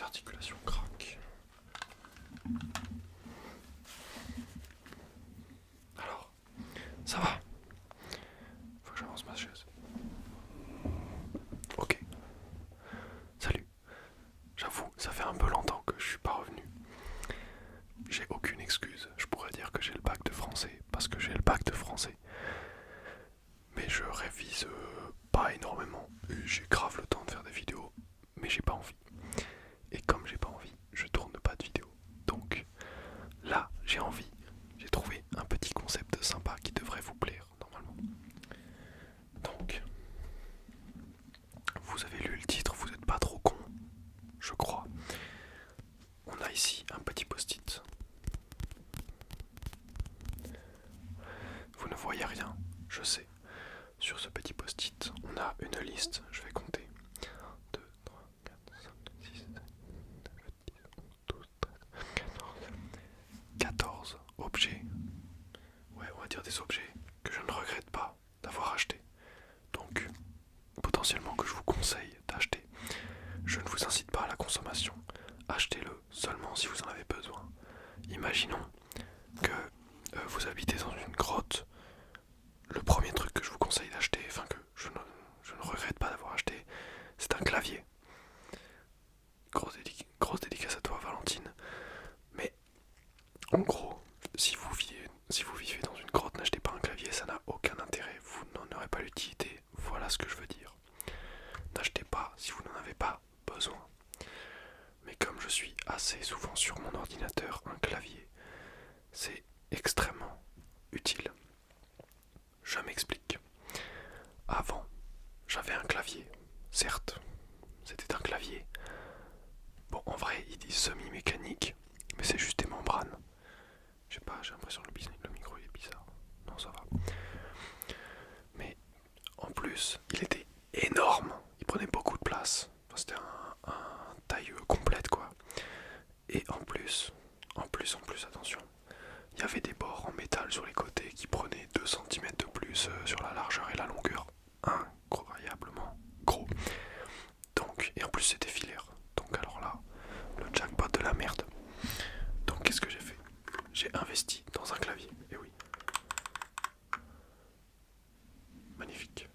articulations craquent. Alors, ça va? Faut que j'avance ma chaise. Ok. Salut. J'avoue, ça fait un peu longtemps que je suis pas revenu. J'ai aucune excuse. Je pourrais dire que j'ai le bac de français, parce que j'ai le bac de français. Mais je révise pas énormément. Et j'ai grave le temps de faire des vidéos, mais j'ai pas envie. Et comme j'ai pas envie, je tourne pas de vidéos. Donc là, j'ai envie. J'ai trouvé un petit concept sympa qui devrait vous plaire normalement. Donc, vous avez lu le titre, vous n'êtes pas trop con, je crois. On a ici un petit post-it. Vous ne voyez rien, je sais. Sur ce petit post-it, on a une liste, je vais compter. 2, 3, 4, 5, 6, 7, 8, 9, 10, 11, 12, 13, 14 objets. Ouais, on va dire des objets que je ne regrette pas d'avoir achetés. Donc, potentiellement que je vous conseille d'acheter. Je ne vous incite pas à la consommation. Achetez-le seulement si vous en avez besoin. Imaginons que vous habitez dans une grotte. Le premier truc que je vous conseille d'acheter, enfin que je ne regrette pas d'avoir acheté, c'est un clavier. Grosse dédicace à toi, Valentine. Mais en gros, si vous vivez dans une grotte, n'achetez pas un clavier, ça n'a aucun intérêt. Vous n'en aurez pas l'utilité. Voilà ce que je veux dire. N'achetez pas si vous n'en avez pas besoin. Mais comme je suis assez souvent sur mon ordinateur, un clavier, c'est extrêmement utile. Je m'explique. Avant, j'avais un clavier. Certes, c'était un clavier. Bon, en vrai, ils disent semi-mécanique, mais c'est juste des membranes. Je sais pas, j'ai l'impression que le micro il est bizarre. Non, ça va. Mais en plus, il était énorme. Il prenait beaucoup de place. Enfin, c'était un taille complète, quoi. Et en plus, attention, il y avait des bords en métal sur les côtés qui prenaient 2 cm de plus sur la largeur et la longueur. Incroyablement gros. Donc, et en plus c'était filaire. Donc alors là, le jackpot de la merde. Donc qu'est-ce que j'ai fait? J'ai investi dans un clavier. Et oui. Magnifique.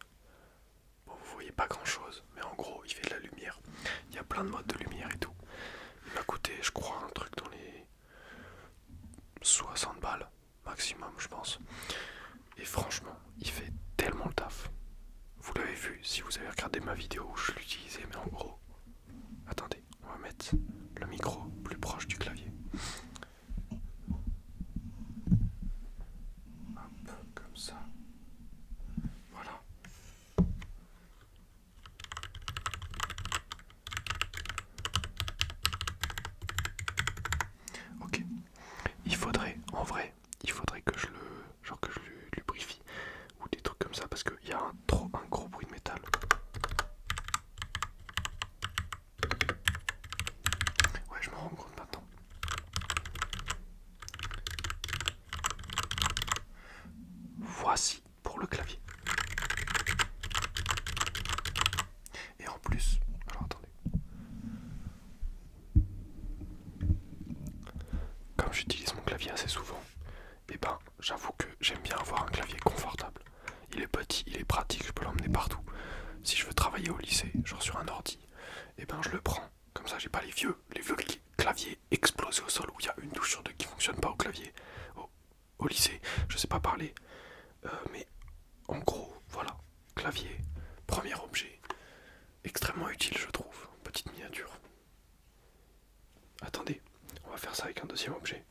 Bon, vous voyez pas grand chose, mais en gros, il fait de la lumière. Il y a plein de modes de lumière et tout. Il m'a coûté, je crois, un truc dans les 60 balles maximum, je pense. Et franchement, il fait tellement le taf. Vous l'avez vu si vous avez regardé ma vidéo où je l'utilisais, mais en gros. Attendez, on va mettre le micro plus proche du clavier. Hop, comme ça. Voilà. Ok. En vrai, il faudrait que je le lubrifie ou des trucs comme ça parce qu'il y a un gros bruit de métal. Ouais, je me rends compte maintenant. Voici pour le clavier. Et en plus, alors attendez. Comme j'utilise mon clavier assez souvent, et ben j'avoue que j'aime bien avoir un clavier confortable. Il est petit, il est pratique, je peux l'emmener partout. Si je veux travailler au lycée, genre sur un ordi, et ben je le prends. Comme ça j'ai pas les vieux claviers explosés au sol où il y a une touche sur deux qui fonctionne pas au clavier. Au lycée, je sais pas parler. Mais en gros, voilà, clavier, premier objet, extrêmement utile je trouve, petite miniature. Attendez, on va faire ça avec un deuxième objet.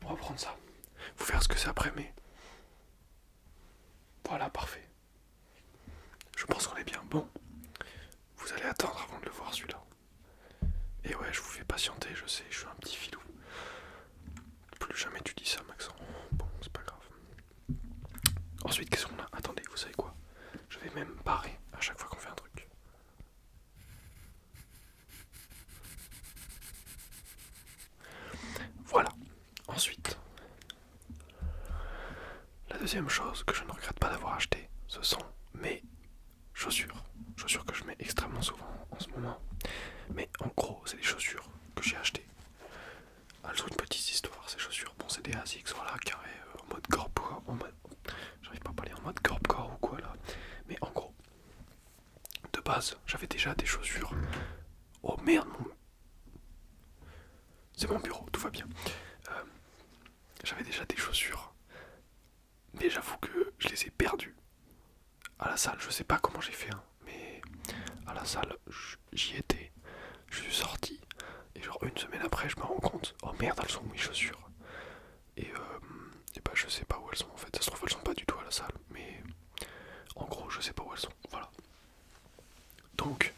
On va prendre ça. Vous verrez ce que c'est après, mais voilà, parfait. Je pense qu'on est bien. Bon, vous allez attendre avant de le voir celui-là. Et ouais, je vous fais patienter, je sais, je suis un petit filou. Plus jamais tu dis ça, Maxence. Bon, c'est pas grave. Ensuite, qu'est-ce qu'on a? Attendez, vous savez quoi? Je vais même parer à chaque fois qu'on fait un truc. Voilà. Ensuite, la deuxième chose que je ne regrette pas d'avoir acheté, ce sont mes chaussures. Chaussures que je mets extrêmement souvent en ce moment. gros, c'est des chaussures que j'ai achetées. Elles ont une petite histoire, ces chaussures. Bon, c'est des ASICS, voilà, carré, en mode corps, j'arrive pas à parler en mode corps ou quoi là. Mais en gros, de base, j'avais déjà des chaussures. Oh merde, c'est mon bureau, tout va bien. Euh, J'avais déjà des chaussures, mais j'avoue que je les ai perdues à la salle. Je sais pas comment j'ai fait, hein, mais à la salle, j'y étais, je suis sorti, et genre une semaine après, je me rends compte, oh merde, elles sont où mes chaussures? Et bah je sais pas où elles sont en fait. Ça se trouve elles sont pas du tout à la salle, mais en gros je sais pas où elles sont. Voilà. Donc,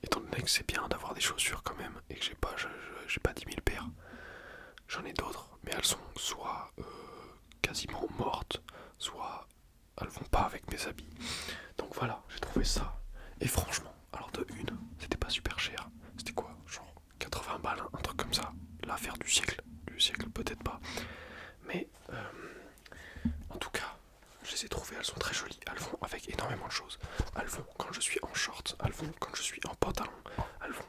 étant donné que c'est bien d'avoir des chaussures quand même et que j'ai pas 10 000 paires, j'en ai d'autres, mais elles sont soit quasiment mortes, soit elles vont pas avec mes habits. Donc voilà, j'ai trouvé ça. Et franchement, alors de une, c'était pas super cher. C'était quoi? Genre 80 balles, un truc comme ça. L'affaire du siècle. Du siècle peut-être pas. Mais en tout cas, je les ai trouvées, elles sont très jolies. Elles vont avec énormément de choses. Elles vont quand je suis en short, elles vont quand je suis en pantalon, elles vont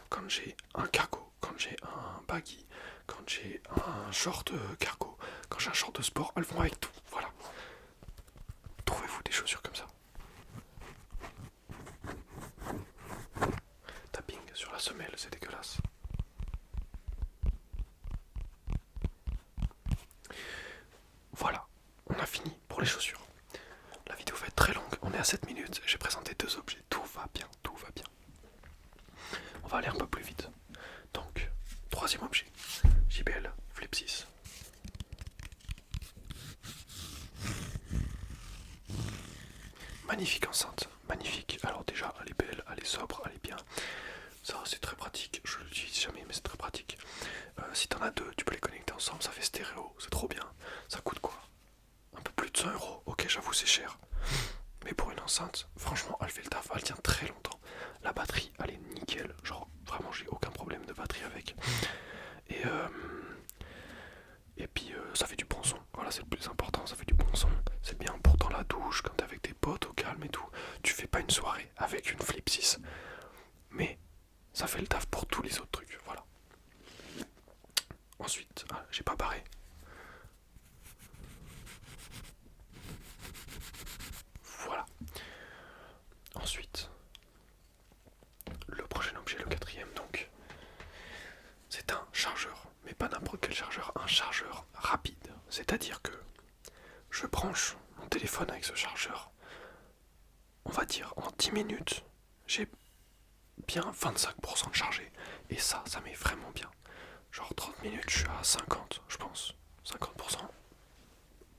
quand j'ai un cargo, quand j'ai un baggy, quand j'ai un short cargo, quand j'ai un short de sport, elles vont avec tout. Voilà. Trouvez-vous des chaussures comme ça? Tapping sur la semelle, c'est dégueulasse. Voilà, on a fini pour les chaussures. La vidéo va être très longue, on est à 7 minutes, j'ai présenté 2 objets, tout va bien, tout va bien. On va aller un peu plus vite. Donc, troisième objet, JBL Flip 6. Magnifique enceinte, magnifique. Alors déjà, elle est belle, elle est sobre, elle est bien. Ça, c'est très pratique, je l'utilise jamais, mais c'est très pratique. Si t'en as deux, tu peux les connecter ensemble, ça fait stéréo, c'est trop bien. Ça coûte quoi? Un peu plus de 100 €. Ok, j'avoue, c'est cher. Mais pour une enceinte, franchement, elle fait le taf, elle tient très longtemps. La batterie, elle est nickel. Genre, vraiment, j'ai aucun problème de batterie avec. Et, puis, ça fait du bon son. Voilà, c'est le plus important, ça fait du bon son. C'est bien pour dans la douche, quand t'es avec tes potes au calme et tout. Tu fais pas une soirée avec une Flip 6. Mais ça fait le taf pour tous les autres trucs. Voilà. Ensuite, j'ai pas barré. Voilà. Ensuite, le prochain objet, le quatrième, donc, c'est un chargeur. Mais pas n'importe quel chargeur, un chargeur rapide. C'est-à-dire que je branche mon téléphone avec ce chargeur. On va dire en 10 minutes, j'ai bien 25% de chargé. Et ça met vraiment bien. Genre 30 minutes, je suis à 50, je pense. 50%.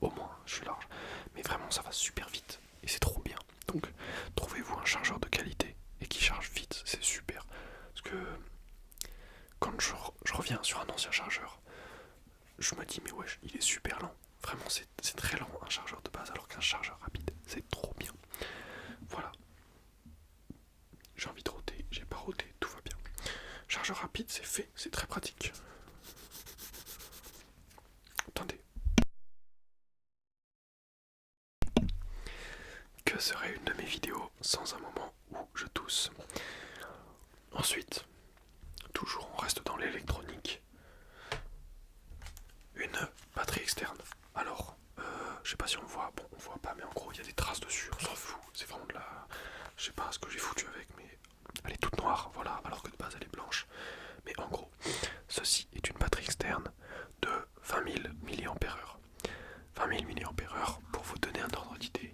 Au moins, je suis large. Mais vraiment, ça va super vite. Et c'est trop bien. Donc, trouvez-vous un chargeur de qualité et qui charge vite, c'est super. Parce que quand je reviens sur un ancien chargeur, je me dis, mais wesh, il est super lent. Vraiment, c'est très lent un chargeur de base, alors qu'un chargeur rapide, c'est trop bien. Voilà. J'ai envie de roter, j'ai pas roté, tout va bien. Chargeur rapide, c'est fait, c'est très pratique. Attendez. Que serait une de mes vidéos sans un moment où je tousse? Ensuite, toujours on reste dans l'électronique. Une batterie externe. Alors, je sais pas si on voit, bon on voit pas, mais en gros il y a des traces dessus, on s'en fout, c'est vraiment de la... Je sais pas ce que j'ai foutu avec, mais elle est toute noire, voilà, alors que de base elle est blanche. Mais en gros, ceci est une batterie externe de 20 000 mAh. 20 000 mAh, pour vous donner un ordre d'idée,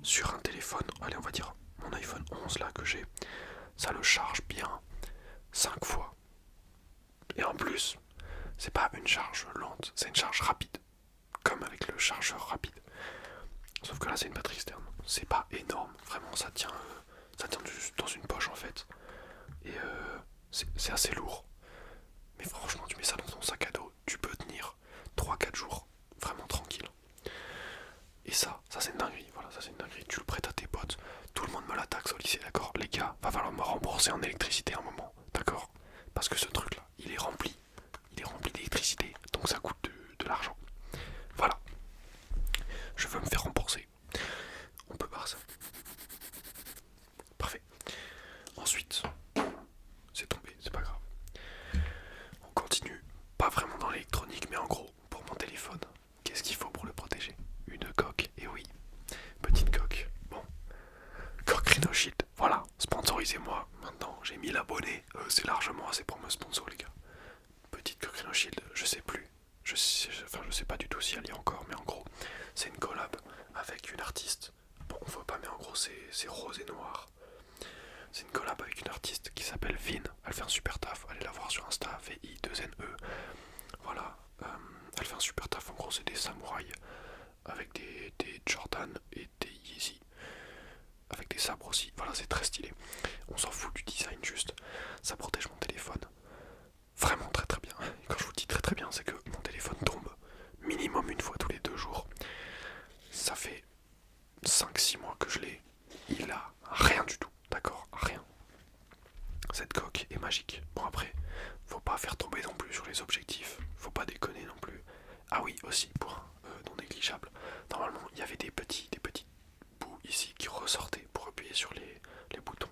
sur un téléphone, allez on va dire mon iPhone 11 là que j'ai, ça le charge bien 5 fois. Et en plus, c'est pas une charge lente, c'est une charge rapide. Comme avec le chargeur rapide. Sauf que là c'est une batterie externe. C'est pas énorme, vraiment ça tient juste dans une poche en fait. Et c'est assez lourd. Mais franchement tu mets ça dans ton sac à dos, tu peux tenir 3-4 jours vraiment tranquille. Et ça c'est une dinguerie, voilà, ça c'est une dinguerie. Tu le prêtes à tes potes, tout le monde me la taxe au lycée, d'accord? Les gars, va falloir me rembourser en électricité un moment, d'accord? Parce que ce truc là, il est rempli d'électricité, donc ça coûte de l'argent. Voilà. Je veux me faire rembourser. On peut voir ça. Parfait. Ensuite, c'est tombé, c'est pas grave. enfin je sais pas du tout si elle y est encore, mais en gros c'est une collab avec une artiste. Bon, on voit pas, mais en gros c'est rose et noir. C'est une collab avec une artiste qui s'appelle Vin. Elle fait un super taf. Allez la voir sur Insta, VI2NE. Voilà. Elle fait un super taf. En gros, c'est des samouraïs avec des Jordan et des Yeezy. Avec des sabres aussi. Voilà, c'est très stylé. On s'en fout du design juste. Ça protège mon téléphone. Vraiment très très bien. Et quand je vous dis très très bien, c'est que mon téléphone tombe minimum une fois tous les 2 jours. Ça fait 5-6 mois que je l'ai. Il a rien du tout. D'accord? Rien. Cette coque est magique. Bon après, faut pas faire tomber non plus sur les objectifs. Faut pas déconner non plus. Ah oui, aussi, point non négligeable. Normalement, il y avait des petits bouts ici qui ressortaient pour appuyer sur les boutons.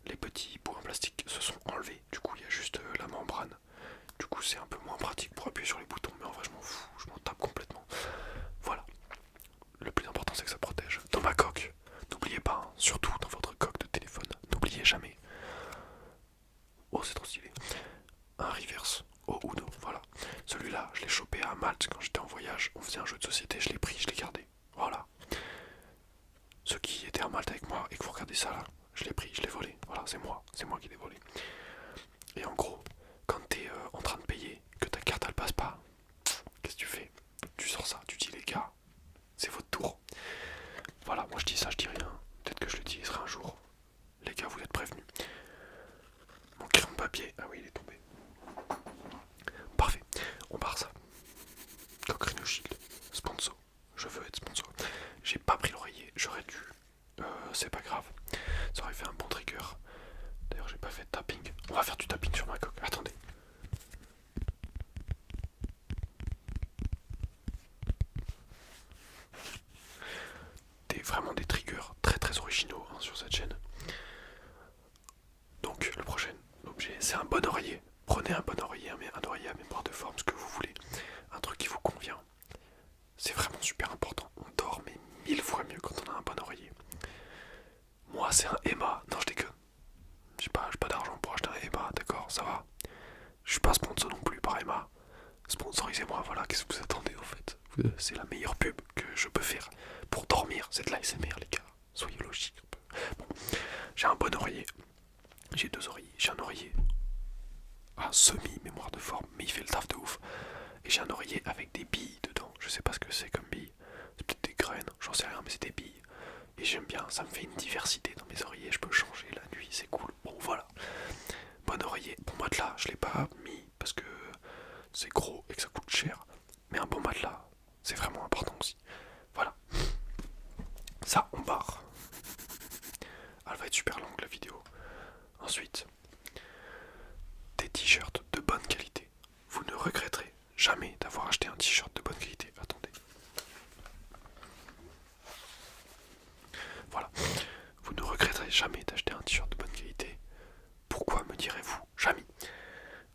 Les petits bouts en plastique se sont enlevés. Du coup, il y a juste la membrane. Du coup, c'est un peu moins pratique pour appuyer sur les boutons. Mais en vrai, je m'en fous. Je m'en tape complètement. Voilà. Le plus important, c'est que ça protège. Dans ma coque, n'oubliez pas, hein, surtout dans votre coque de téléphone, n'oubliez jamais. Oh, c'est trop stylé. Un reverse au Uno, voilà. Celui-là, je l'ai chopé à Malte quand j'étais en voyage. On faisait un jeu de société, je l'ai pris, je l'ai gardé. Voilà. Ceux qui étaient à Malte avec moi et que vous regardez ça là, je l'ai pris, je l'ai volé. Voilà, c'est moi qui l'ai volé. Et en gros, quand t'es en train de payer, que ta carte elle passe pas, qu'est-ce que tu fais? Tu sors ça, tu dis les gars, c'est votre tour. Voilà, moi je dis ça, je dis rien. Peut-être que je l'utiliserai un jour. Les gars, vous êtes prévenus. Mon crayon de papier, ah oui, il est tombé. Parfait, on barre ça. Coquerino Shield, sponsor. Je veux être sponsor. J'ai pas pris l'oreiller, j'aurais dû. C'est pas grave. Ça aurait fait un bon trigger. D'ailleurs, j'ai pas fait de tapping. On va faire du tapping sur ma coque. Attendez. Vraiment des triggers très très originaux hein, sur cette chaîne. Donc le prochain objet, c'est un bon oreiller. Prenez un bon oreiller, un oreiller à mémoire de forme, ce que vous voulez. Un truc qui vous convient. C'est vraiment super important. On dort mais 1000 fois mieux quand on a un bon oreiller. Moi c'est un Emma. Non je déconne. J'ai pas d'argent pour acheter un Emma, d'accord, ça va. Je suis pas sponsor non plus par Emma. Sponsorisez-moi, voilà, qu'est-ce que vous attendez en fait? C'est la meilleure pub que je peux faire pour dormir. C'est de l'ASMR les gars. Soyez logiques un peu. Bon, j'ai un bon oreiller. J'ai 2 oreillers. J'ai un oreiller à semi-mémoire de forme, mais il fait le taf de ouf. Et j'ai un oreiller avec des billes dedans. Je sais pas ce que c'est comme billes. C'est peut-être des graines, j'en sais rien, mais c'est des billes. Et j'aime bien, ça me fait une diversité dans mes oreillers. Je peux changer la nuit, c'est cool. Bon, voilà. Bon oreiller. Bon matelas, je l'ai pas mis parce que c'est gros et que ça coûte cher. Mais un bon matelas, c'est vraiment important aussi. Voilà. Ça, on barre. Elle va être super longue la vidéo. Ensuite, des t-shirts de bonne qualité. Vous ne regretterez jamais d'avoir acheté un t-shirt de bonne qualité. Attendez. Voilà. Vous ne regretterez jamais d'acheter un t-shirt de bonne qualité. Pourquoi me direz-vous? Jamais.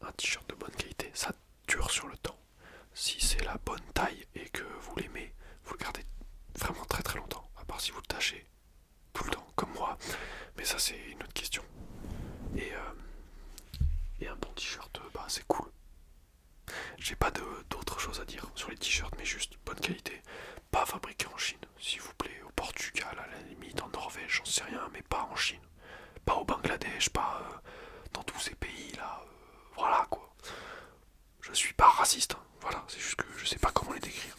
Un t-shirt de bonne qualité, ça dure sur le temps. Si c'est la bonne taille et que vous l'aimez, vous le gardez vraiment très très longtemps. À part si vous le tâchez tout le temps, comme moi. Mais ça c'est une autre question. Et un bon t-shirt, bah c'est cool. J'ai pas d'autre chose à dire sur les t-shirts, mais juste bonne qualité. Pas fabriqué en Chine, s'il vous plaît. Au Portugal, à la limite, en Norvège, j'en sais rien, mais pas en Chine. Pas au Bangladesh, pas dans tous ces pays là. Voilà quoi. Je suis pas raciste, hein. Voilà, c'est juste que je sais pas comment les décrire.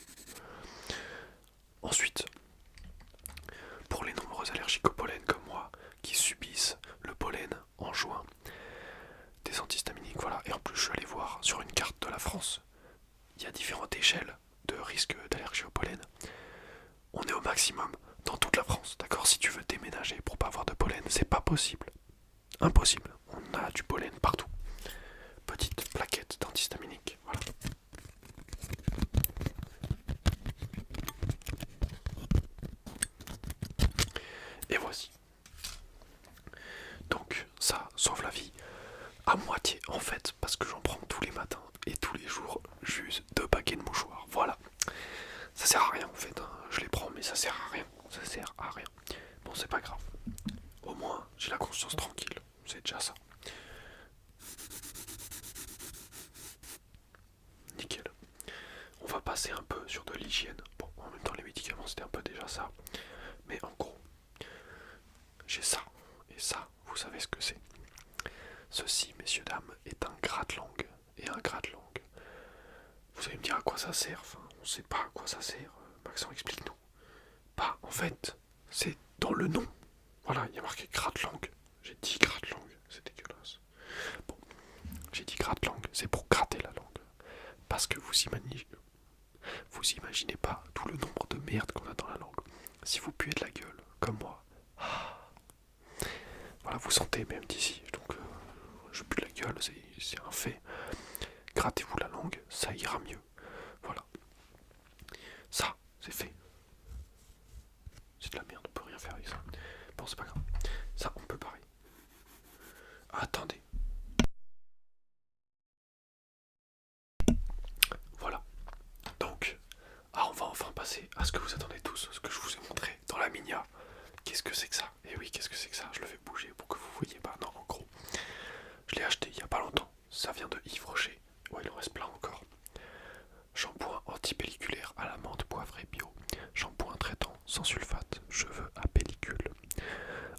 Ensuite, pour les nombreux allergiques au pollen comme moi, qui subissent le pollen en juin, des antihistaminiques, voilà. Et en plus, je suis allé voir sur une carte de la France, il y a différentes échelles de risque d'allergie au pollen. On est au maximum dans toute la France, d'accord? Si tu veux déménager pour pas avoir de pollen, c'est pas possible. Impossible. On a du pollen partout. Petite plaquette d'antihistaminique, voilà. Et voici. Donc ça sauve la vie à moitié en fait, parce que j'en prends tous les matins et tous les jours, juste 2 paquets de mouchoirs. Voilà. Ça sert à rien en fait, hein. Je les prends mais ça sert à rien. Ça sert à rien. Bon, c'est pas grave. Au moins, j'ai la conscience tranquille. C'est déjà ça. Nickel. passer un peu sur de l'hygiène. Bon, en même temps, les médicaments, c'était un peu déjà ça. Mais en gros, j'ai ça. Et ça, vous savez ce que c'est. Ceci, messieurs, dames, est un gratte-langue. Et un gratte-langue. Vous allez me dire à quoi ça sert. Enfin, on sait pas à quoi ça sert. Maxence, explique-nous. Bah, en fait, c'est dans le nom. Voilà, il y a marqué gratte-langue. J'ai dit gratte-langue. C'est dégueulasse. Bon, j'ai dit gratte-langue. C'est pour gratter la langue. Parce que vous imaginez pas tout le nombre de merde qu'on a dans la langue. Si vous puez de la gueule, comme moi, voilà, vous sentez même d'ici. Donc, je pue de la gueule, c'est un fait. Grattez-vous la langue, ça ira mieux. Voilà. Ça, c'est fait. C'est de la merde, on peut rien faire avec ça. Bon, c'est pas grave. Ça, on peut pareil. Attendez. Voilà. Donc, on va enfin passer à ce que vous attendez tous, ce que je vous ai montré dans la Minia. Qu'est-ce que c'est que ça? Eh oui, qu'est-ce que c'est que ça? Je le fais bouger pour que vous voyez pas. Non, en gros, je l'ai acheté il y a pas longtemps. Ça vient de Yves Rocher. Ouais, il en reste plein encore. Shampoing antipelliculaire à la menthe poivrée bio. Shampoing traitant sans sulfate, cheveux à pellicule.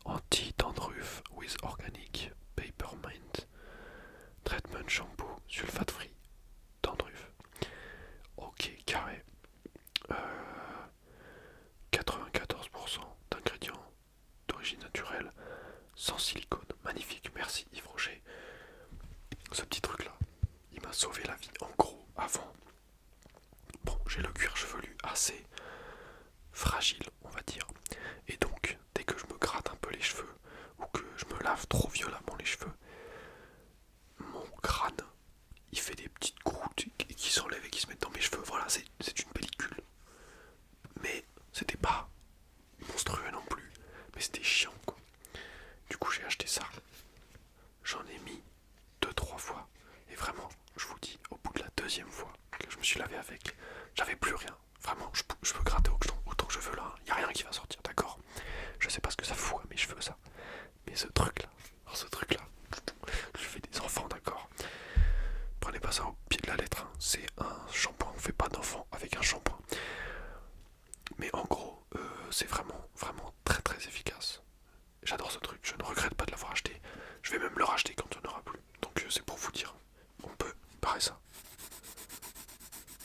Anti-dandruff with organic peppermint. Treatment shampoo sulfate free. Dandruff. Ok, carré. 94% d'ingrédients d'origine naturelle, sans silicone. Magnifique, merci Yves Rocher. Ce petit truc là, il m'a sauvé la vie. En gros, avant, bon, j'ai le cuir chevelu assez fragile, on va dire. Et donc, dès que je me gratte un peu les cheveux, ou que je me lave trop violemment les cheveux, mon crâne, il fait des petites croûtes qui s'enlèvent et qui se mettent dans mes cheveux. Voilà, c'est une pellicule. Mais c'était pas monstrueux non plus. Mais c'était chiant, quoi. Du coup, j'ai acheté ça. J'en ai mis 2-3 fois. Et vraiment, je vous dis, au bout de la deuxième fois que je me suis lavé avec, j'avais plus rien. Vraiment, je peux gratter autant que je veux là. Il n'y a rien qui va sortir, d'accord? Je sais pas ce que ça fout à mes cheveux, ça. Mais ce truc-là, je fais des enfants, d'accord? Prenez pas ça au pied de la lettre, hein. C'est un shampoing. On fait pas d'enfants avec un shampoing. Mais en gros, c'est vraiment, vraiment très très efficace. J'adore ce truc, je ne regrette pas de l'avoir acheté. Je vais même le racheter quand on n'aura plus. Donc c'est pour vous dire, on peut parer ça.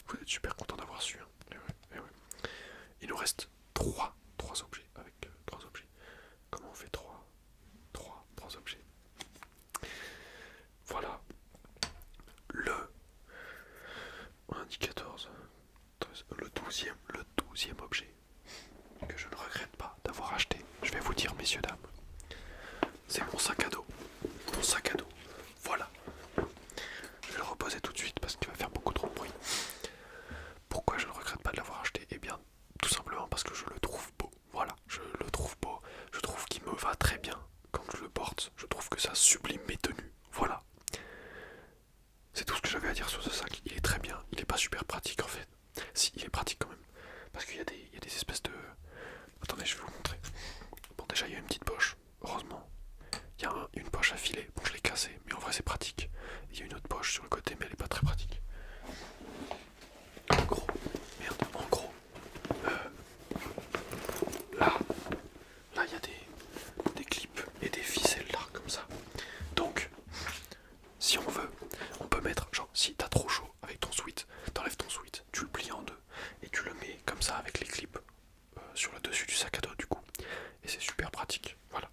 Vous êtes super content d'avoir su. Hein. Et ouais. Il nous reste 3 objets avec 3 objets. Comment on fait 3 objets. Voilà. On a dit 14. Le 12e objet que je ne regrette pas d'avoir acheté. Je vais vous dire, messieurs, dames. C'est mon sac à dos. Mon sac à dos. Voilà. Je vais le reposer tout de suite parce qu'il va faire beaucoup trop de bruit. Pourquoi je ne regrette pas de l'avoir acheté? Eh bien, tout simplement parce que je le trouve beau. Voilà, je le trouve beau. Je trouve qu'il me va très bien quand je le porte. Je trouve que ça sublime mes tenues. Voilà. C'est tout ce que j'avais à dire sur ce sac. Il est très bien. Il est pas super pratique en fait. Si, il est pratique quand même. Parce qu'il y a des espèces de... Attendez, je vais vous montrer. Bon, déjà, il y a une petite poche. Heureusement. Il y a une poche à filet. Bon, je l'ai cassée, mais en vrai, c'est pratique. Il y a une autre poche sur le côté, mais elle est pas très pratique. En gros, là, il y a des clips et des ficelles là, comme ça. Donc, si on veut, on peut mettre, genre, si t'as trop chaud avec ton sweat, t'enlèves ton sweat, tu le plies en deux et tu le mets comme ça avec les clips sur le dessus du sac à dos du coup. Et c'est super pratique, voilà.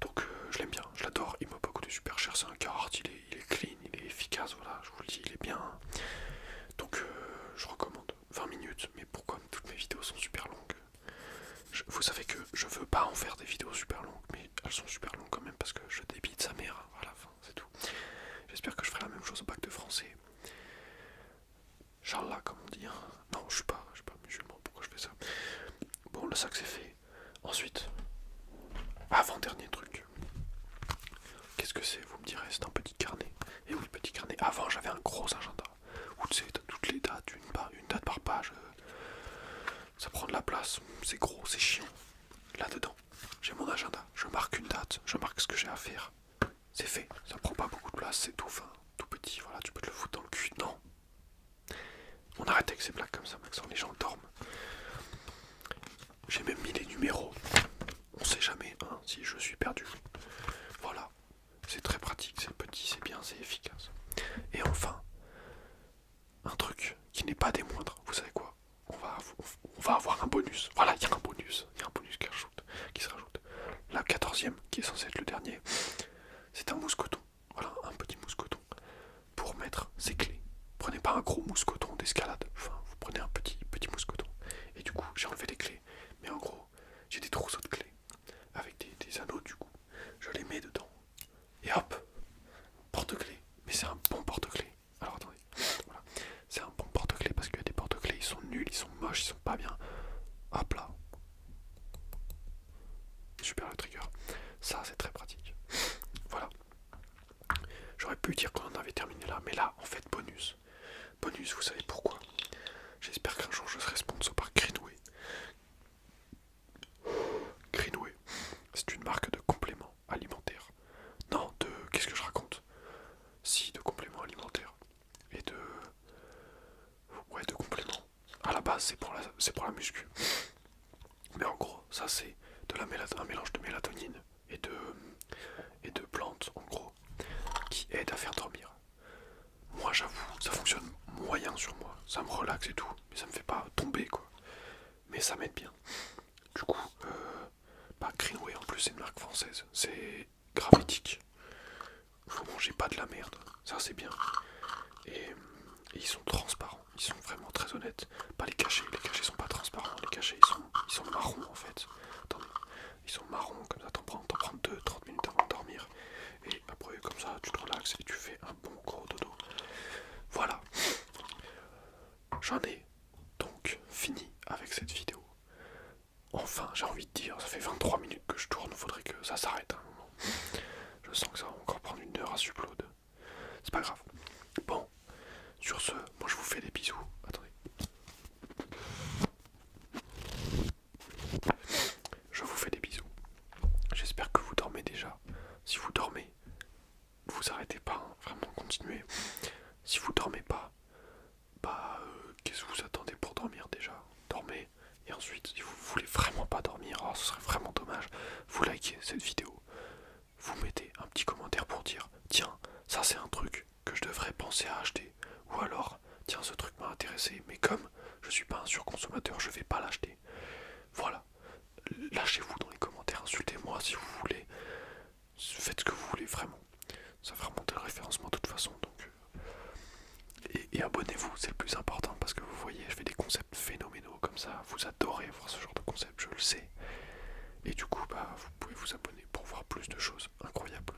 Donc je l'aime bien, je l'adore, il m'a pas coûté super cher, c'est un Carhartt, il est clean, il est efficace, voilà, je vous le dis, il est bien. Donc je recommande 20 minutes, mais pourquoi toutes mes vidéos sont super longues? Vous savez que je veux pas en faire des vidéos super longues, mais elles sont super longues quand même parce que je débite sa mère à la fin, c'est tout. J'espère que je ferai la même chose au bac de français. Inch'Allah, comme on dit. Hein. Non, je suis pas musulman, pourquoi je fais ça? Bon, le sac c'est fait. Ensuite, avant-dernier truc. Qu'est-ce que c'est? Vous me direz, c'est un petit carnet. Et oui, petit carnet. Avant, j'avais un gros agenda où tu sais, t'as toutes les dates, une date par page. Ça prend de la place, c'est gros, c'est chiant. Là-dedans, j'ai mon agenda. Je marque une date, je marque ce que j'ai à faire. C'est fait, ça prend pas beaucoup de place, c'est tout fin, tout petit. Voilà, tu peux te le foutre dans le cul. Non. On arrête avec ces blagues comme ça, Maxence, les gens dorment. J'ai même mis les numéros. On sait jamais hein, si je suis perdu. Voilà. C'est très pratique, c'est petit, c'est bien, c'est efficace. Et enfin, un truc qui n'est pas des moindres. Vous savez quoi? On va avoir un bonus. Voilà, il y a un bonus. Il y a un bonus qui se rajoute. La 14e, qui est censée être le dernier, c'est un mousqueton. Voilà, un petit mousqueton. Pour mettre ses clés. Prenez pas un gros mousqueton d'escalade. Enfin, vous prenez un petit mousqueton. Et du coup, j'ai enlevé les clés. Mais en gros, j'ai des trousseaux de clés. Avec des anneaux du coup. Je les mets dedans. Et hop, porte-clés. Mais c'est un bon porte-clés. Alors attendez. Voilà. C'est un bon porte-clés parce que des porte-clés, ils sont nuls, ils sont moches, ils sont pas bien. Hop là. Super le trigger. Ça, c'est très pratique. Voilà. J'aurais pu dire qu'on en avait terminé là, mais là, en fait, bonus. Bonus, vous savez pourquoi? J'espère qu'un jour je serai sponsor par Greenway. Greenway, c'est une marque de compléments alimentaires. Non, de... Qu'est-ce que je raconte? Si, de compléments alimentaires. Et de... Ouais, de compléments. À la base, c'est pour la muscu. Mais en gros, ça c'est un mélange de mélatonine et de plantes, en gros, qui aide à faire dormir. Moi, j'avoue, ça fonctionne moyen sur moi. Ça me relaxe et tout, mais ça me fait pas tomber, quoi. Mais ça m'aide bien. Du coup, Greenway, en plus, c'est une marque française. C'est grave éthique. Vous mangez pas de la merde. Ça, c'est bien. Et ils sont transparents. Ils sont vraiment très honnêtes. Pas les cachets. Les cachets sont pas transparents. Les cachets, ils sont marrons, en fait. Attendez. Ils sont marrons, comme ça, t'en prends 2-30 minutes avant de dormir. Et après, comme ça, tu te relaxes et tu fais un bon gros dodo. Voilà. J'en ai donc fini avec cette vidéo. Enfin, j'ai envie de dire, ça fait 23 minutes que je tourne, faudrait que ça s'arrête à un moment. Je sens que ça va encore prendre une heure à upload. C'est pas grave. Bon, sur ce, moi je vous fais des bisous. Attendez. Je vous fais des bisous. J'espère que vous dormez déjà. Si vous dormez, ne vous arrêtez pas, hein, vraiment continuez. Si vous dormez pas, qu'est-ce que vous attendez pour dormir déjà? Dormez. Et ensuite, si vous voulez vraiment pas dormir, oh, ce serait vraiment dommage, vous likez cette vidéo. Vous mettez un petit commentaire pour dire tiens, ça c'est un truc que je devrais penser à acheter. Ou alors, tiens, ce truc m'a intéressé, mais comme je suis pas un surconsommateur, je vais pas l'acheter. Voilà. Lâchez-vous dans les commentaires, insultez-moi si vous voulez. Faites ce que vous voulez, vraiment. Ça fera monter le référencement de toute façon, donc... Et abonnez-vous, c'est le plus important, parce que vous voyez, je fais des concepts phénoménaux comme ça. Vous adorez voir ce genre de concept, je le sais. Et du coup, vous pouvez vous abonner pour voir plus de choses incroyables.